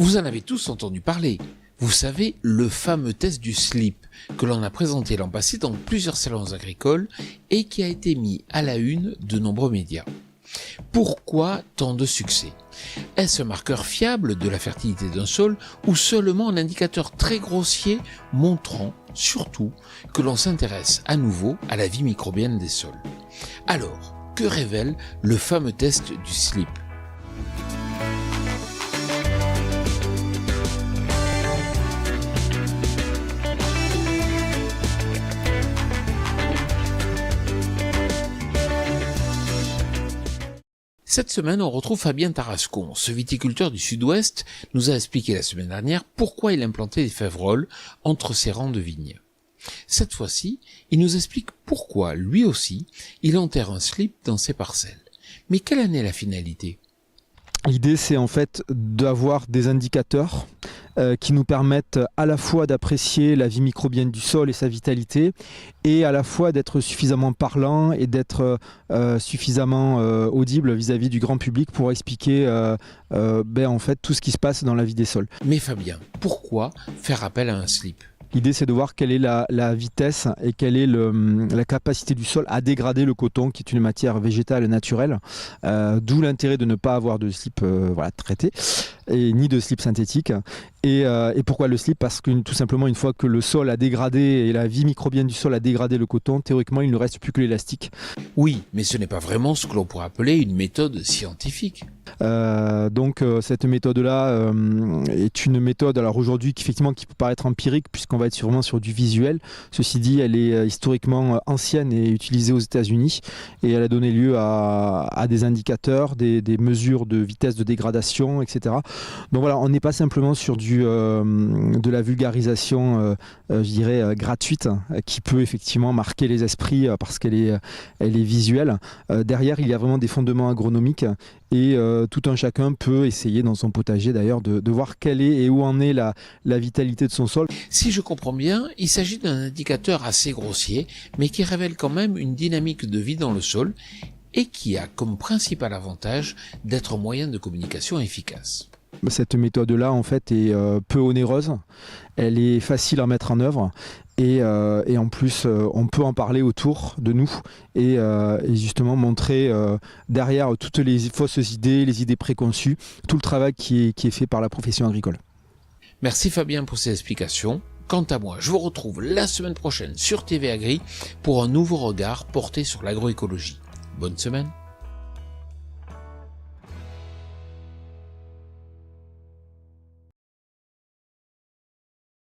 Vous en avez tous entendu parler. Vous savez, le fameux test du slip que l'on a présenté l'an passé dans plusieurs salons agricoles et qui a été mis à la une de nombreux médias. Pourquoi tant de succès? Est-ce un marqueur fiable de la fertilité d'un sol ou seulement un indicateur très grossier montrant surtout que l'on s'intéresse à nouveau à la vie microbienne des sols? Alors, que révèle le fameux test du slip? Cette semaine, on retrouve Fabien Tarascon. Ce viticulteur du Sud-Ouest nous a expliqué la semaine dernière pourquoi il implantait des féveroles entre ses rangs de vignes. Cette fois-ci, il nous explique pourquoi, lui aussi, il enterre un slip dans ses parcelles. Mais quelle en est la finalité? L'idée, c'est en fait d'avoir des indicateurs qui nous permettent à la fois d'apprécier la vie microbienne du sol et sa vitalité, et à la fois d'être suffisamment parlant et d'être suffisamment audible vis-à-vis du grand public pour expliquer en fait tout ce qui se passe dans la vie des sols. Mais Fabien, pourquoi faire appel à un slip? L'idée, c'est de voir quelle est la vitesse et quelle est la capacité du sol à dégrader le coton, qui est une matière végétale naturelle. D'où l'intérêt de ne pas avoir de slip traité, et ni de slip synthétique. Et pourquoi le slip? Parce que tout simplement, une fois que le sol a dégradé et la vie microbienne du sol a dégradé le coton, théoriquement, il ne reste plus que l'élastique. Oui, mais ce n'est pas vraiment ce que l'on pourrait appeler une méthode scientifique. Donc cette méthode-là est une méthode, alors aujourd'hui, qui peut paraître empirique, puisqu'on va être vraiment sur du visuel. Ceci dit, elle est historiquement ancienne et utilisée aux États-Unis, et elle a donné lieu à des indicateurs, des mesures de vitesse de dégradation, etc. Donc voilà, on n'est pas simplement sur de la vulgarisation, je dirais, gratuite, qui peut effectivement marquer les esprits parce qu'elle est visuelle. Derrière, il y a vraiment des fondements agronomiques, et tout un chacun peut essayer dans son potager d'ailleurs de voir quelle est et où en est la vitalité de son sol. Si je comprends bien, il s'agit d'un indicateur assez grossier, mais qui révèle quand même une dynamique de vie dans le sol et qui a comme principal avantage d'être un moyen de communication efficace. Cette méthode-là, en fait, est peu onéreuse, elle est facile à mettre en œuvre, et en plus, on peut en parler autour de nous et justement montrer derrière toutes les fausses idées, les idées préconçues, tout le travail qui est fait par la profession agricole. Merci Fabien pour ces explications. Quant à moi, je vous retrouve la semaine prochaine sur TV Agri pour un nouveau regard porté sur l'agroécologie. Bonne semaine.